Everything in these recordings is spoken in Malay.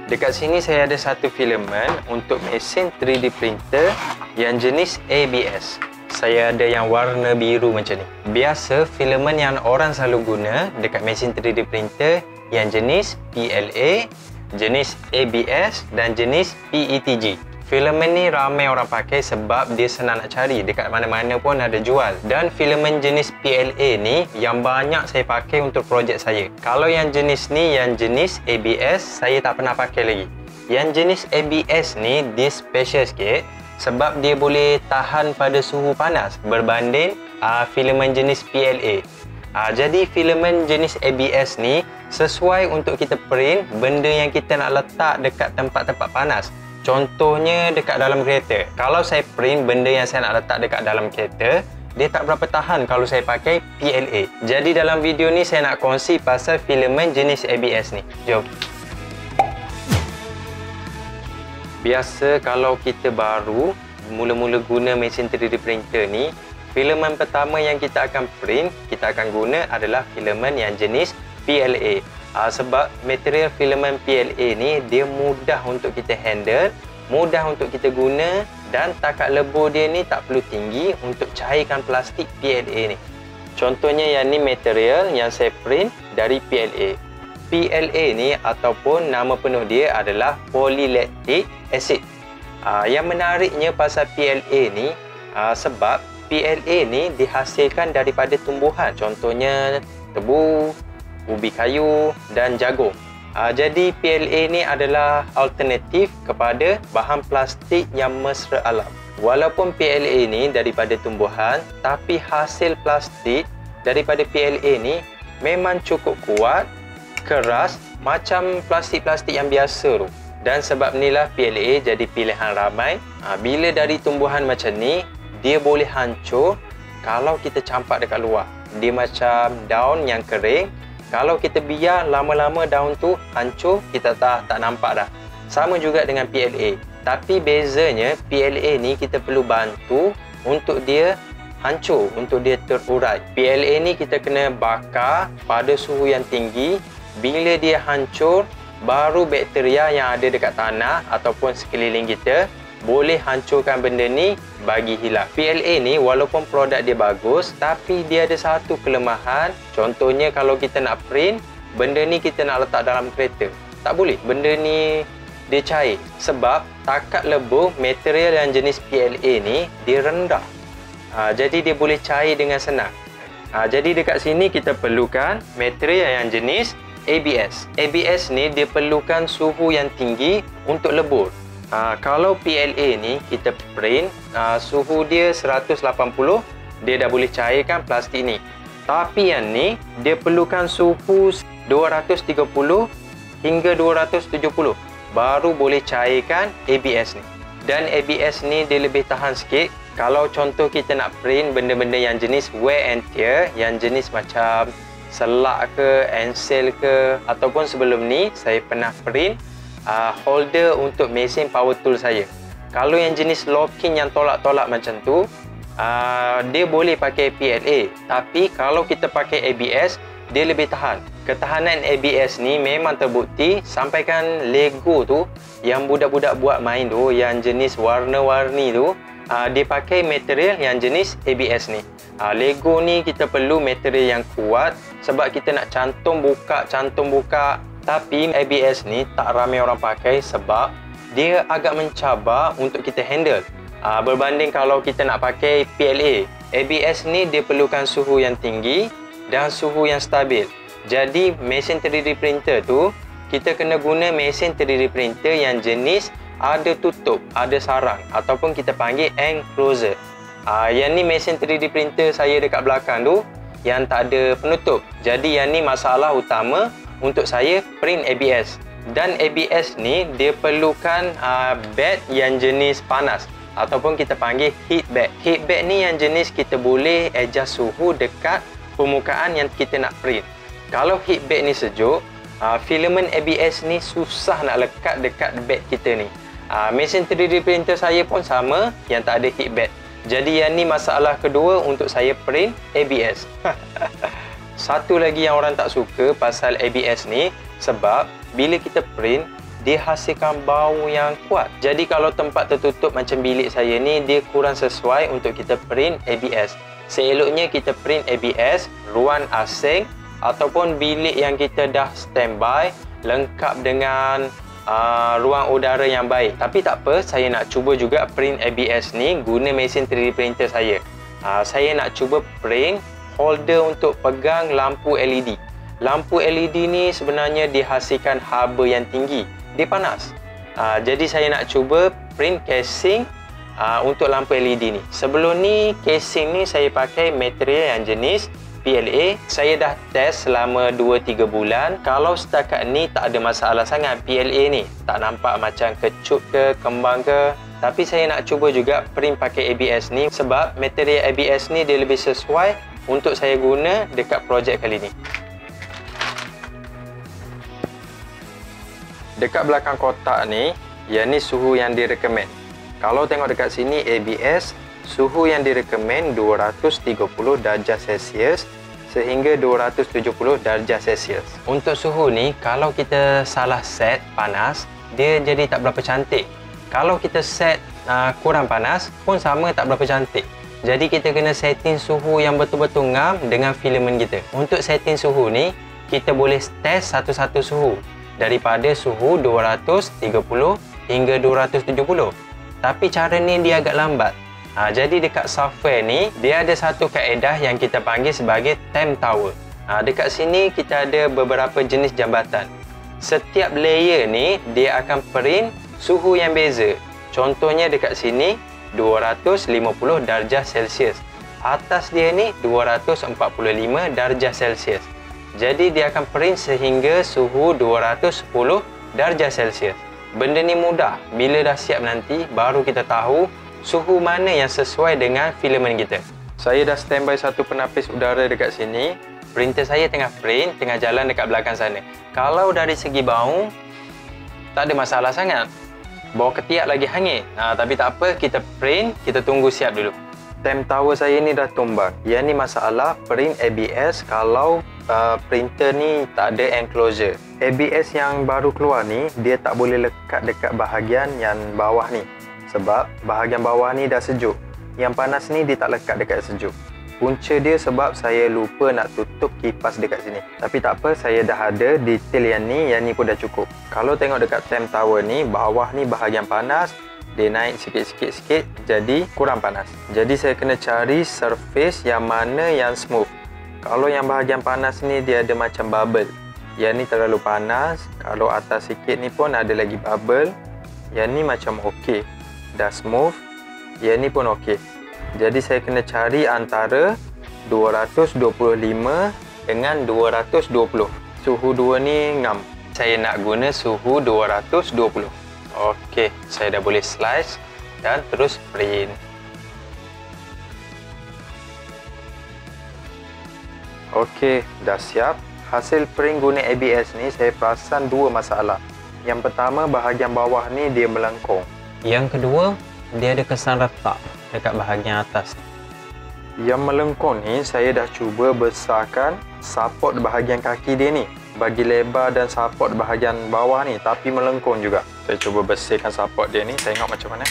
Dekat sini saya ada satu filamen untuk mesin 3D printer yang jenis ABS. Saya ada yang warna biru macam ni. Biasa filamen yang orang selalu guna dekat mesin 3D printer yang jenis PLA, jenis ABS dan jenis PETG. Filamen ni ramai orang pakai sebab dia senang nak cari, dekat mana-mana pun ada jual. Dan filamen jenis PLA ni yang banyak saya pakai untuk projek saya. Kalau yang jenis ni, yang jenis ABS, saya tak pernah pakai lagi. Yang jenis ABS ni dia special sikit sebab dia boleh tahan pada suhu panas berbanding filamen jenis PLA. Jadi filamen jenis ABS ni sesuai untuk kita print benda yang kita nak letak dekat tempat-tempat panas. Contohnya dekat dalam kereta. Kalau saya print benda yang saya nak letak dekat dalam kereta, dia tak berapa tahan kalau saya pakai PLA. Jadi dalam video ni saya nak kongsi pasal filamen jenis ABS ni. Jom. Biasa kalau kita baru mula-mula guna mesin 3D printer ni, filamen pertama yang kita akan print, kita akan guna adalah filamen yang jenis PLA. Sebab material filamen PLA ni dia mudah untuk kita handle, mudah untuk kita guna dan takat lebur dia ni tak perlu tinggi untuk cairkan plastik PLA ni. Contohnya yang ni material yang saya print dari PLA. PLA ni ataupun nama penuh dia adalah polylactic acid. Yang menariknya pasal PLA ni sebab PLA ni dihasilkan daripada tumbuhan, contohnya tebu, ubi kayu dan jagung. Jadi PLA ni adalah alternatif kepada bahan plastik yang mesra alam. Walaupun PLA ni daripada tumbuhan, tapi hasil plastik daripada PLA ni memang cukup kuat, keras macam plastik-plastik yang biasa tu. Dan sebab inilah PLA jadi pilihan ramai. Bila dari tumbuhan macam ni, dia boleh hancur kalau kita campak dekat luar. Dia macam daun yang kering. Kalau kita biar lama-lama daun tu hancur, kita tak nampak dah. Sama juga dengan PLA. Tapi bezanya PLA ni kita perlu bantu untuk dia hancur, untuk dia terurai. PLA ni kita kena bakar pada suhu yang tinggi. Bila dia hancur, baru bakteria yang ada dekat tanah ataupun sekeliling kita boleh hancurkan benda ni bagi hilang. PLA ni walaupun produk dia bagus, tapi dia ada satu kelemahan. Contohnya kalau kita nak print, benda ni kita nak letak dalam kereta, tak boleh. Benda ni dia cair sebab takat lebur material yang jenis PLA ni dia rendah. Jadi dia boleh cair dengan senang. Jadi dekat sini kita perlukan material yang jenis ABS. ABS ni dia perlukan suhu yang tinggi untuk lebur. Kalau PLA ni kita print suhu dia 180, dia dah boleh cairkan plastik ni. Tapi yang ni dia perlukan suhu 230 hingga 270 baru boleh cairkan ABS ni. Dan ABS ni dia lebih tahan sikit. Kalau contoh kita nak print benda-benda yang jenis wear and tear, yang jenis macam selak ke, encel ke, ataupun sebelum ni saya pernah print holder untuk mesin power tool saya. Kalau yang jenis locking yang tolak-tolak macam tu, dia boleh pakai PLA. Tapi kalau kita pakai ABS, dia lebih tahan. Ketahanan ABS ni memang terbukti. Sampaikan Lego tu, yang budak-budak buat main tu, yang jenis warna-warni tu, dia pakai material yang jenis ABS ni. Lego ni kita perlu material yang kuat sebab kita nak cantum buka. Tapi ABS ni tak ramai orang pakai sebab dia agak mencabar untuk kita handle. Berbanding kalau kita nak pakai PLA. ABS ni dia perlukan suhu yang tinggi dan suhu yang stabil. Jadi mesin 3D printer tu, kita kena guna mesin 3D printer yang jenis ada tutup, ada sarang ataupun kita panggil enclosure. Yang ni mesin 3D printer saya dekat belakang tu yang tak ada penutup. Jadi yang ni masalah utama untuk saya print ABS. Dan ABS ni dia perlukan bed yang jenis panas ataupun kita panggil heat bed. Heat bed ni yang jenis kita boleh adjust suhu dekat permukaan yang kita nak print. Kalau heat bed ni sejuk, filamen ABS ni susah nak lekat dekat bed kita ni. Mesin 3D printer saya pun sama yang tak ada heat bed. Jadi yang ni masalah kedua untuk saya print ABS. Satu lagi yang orang tak suka pasal ABS ni, sebab bila kita print, dia hasilkan bau yang kuat. Jadi kalau tempat tertutup macam bilik saya ni, dia kurang sesuai untuk kita print ABS. Seeloknya kita print ABS ruang asing ataupun bilik yang kita dah standby lengkap dengan ruang udara yang baik. Tapi tak apa, saya nak cuba juga print ABS ni guna mesin 3D printer saya. Saya nak cuba print holder untuk pegang lampu LED. Lampu LED ni sebenarnya dihasilkan haba yang tinggi. Dia panas. Jadi saya nak cuba print casing untuk lampu LED ni. Sebelum ni casing ni saya pakai material yang jenis PLA. Saya dah test selama 2-3 bulan. Kalau setakat ni tak ada masalah sangat PLA ni. Tak nampak macam kecut ke, kembang ke. Tapi saya nak cuba juga print pakai ABS ni sebab material ABS ni dia lebih sesuai untuk saya guna dekat projek kali ni. Dekat belakang kotak ni, yang ni suhu yang direkomend. Kalau tengok dekat sini ABS, suhu yang direkomend 230 darjah Celsius sehingga 270 darjah Celsius. Untuk suhu ni, kalau kita salah set panas, dia jadi tak berapa cantik. Kalau kita set kurang panas pun sama tak berapa cantik. Jadi kita kena setting suhu yang betul-betul ngam dengan filament kita. Untuk setting suhu ni, kita boleh test satu-satu suhu. Daripada suhu 230 hingga 270. Tapi cara ni dia agak lambat. Jadi dekat software ni, dia ada satu kaedah yang kita panggil sebagai temp tower. Dekat sini kita ada beberapa jenis jambatan. Setiap layer ni, dia akan print suhu yang beza. Contohnya dekat sini, 250 darjah Celsius. Atas dia ni, 245 darjah Celsius. Jadi dia akan print sehingga suhu 210 darjah Celsius. Benda ni mudah. Bila dah siap nanti, baru kita tahu suhu mana yang sesuai dengan filament kita. Saya dah standby satu penapis udara dekat sini. Printer saya tengah print, tengah jalan dekat belakang sana. Kalau dari segi bau, tak ada masalah sangat. Bau ketiak lagi hangit. Tapi tak apa, kita print, kita tunggu siap dulu. Temp tower saya ni dah tumbang. Yang ni masalah print ABS kalau printer ni tak ada enclosure. ABS yang baru keluar ni, dia tak boleh lekat dekat bahagian yang bawah ni. Sebab bahagian bawah ni dah sejuk. Yang panas ni dia tak lekat dekat sejuk. Punca dia sebab saya lupa nak tutup kipas dekat sini. Tapi tak apa, saya dah ada detail yang ni pun dah cukup. Kalau tengok dekat temp tower ni, bawah ni bahagian panas, dia naik sikit-sikit jadi kurang panas. Jadi saya kena cari surface yang mana yang smooth. Kalau yang bahagian panas ni dia ada macam bubble. Yang ni terlalu panas. Kalau atas sikit ni pun ada lagi bubble. Yang ni macam okey. Dah smooth. Yang ni pun okey. Jadi saya kena cari antara 225 dengan 220. Suhu dua ni ngam. Saya nak guna suhu 220. Okey, saya dah boleh slice dan terus print. Okey, dah siap. Hasil print guna ABS ni saya perasan dua masalah. Yang pertama, bahagian bawah ni dia melengkung. Yang kedua, dia ada kesan retak dekat bahagian atas. Yang melengkung ni saya dah cuba besarkan support bahagian kaki dia ni, bagi lebar dan support bahagian bawah ni, tapi melengkung juga. Saya cuba bersihkan support dia ni, tengok macam mana.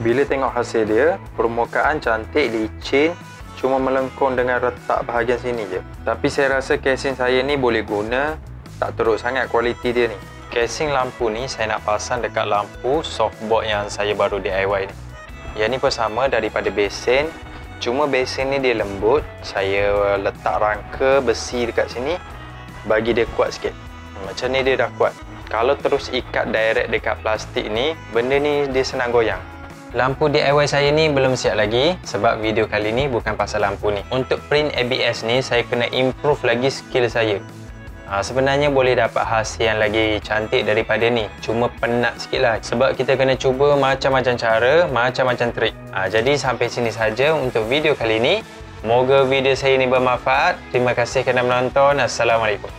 Bila tengok hasil dia, permukaan cantik, licin, cuma melengkung dengan retak bahagian sini je. Tapi saya rasa casing saya ni boleh guna, tak teruk sangat kualiti dia ni. Casing lampu ni saya nak pasang dekat lampu softboard yang saya baru DIY ni. Yang ni pun sama daripada besen, cuma besen ni dia lembut. Saya letak rangka besi dekat sini bagi dia kuat sikit. Macam ni dia dah kuat. Kalau terus ikat direct dekat plastik ni, benda ni dia senang goyang. Lampu DIY saya ni belum siap lagi sebab video kali ni bukan pasal lampu ni. Untuk print ABS ni saya kena improve lagi skill saya. Sebenarnya boleh dapat hasil yang lagi cantik daripada ni. Cuma penat sikit lah sebab kita kena cuba macam-macam cara, macam-macam trik. Jadi sampai sini saja untuk video kali ni. Moga video saya ni bermanfaat. Terima kasih kerana menonton. Assalamualaikum.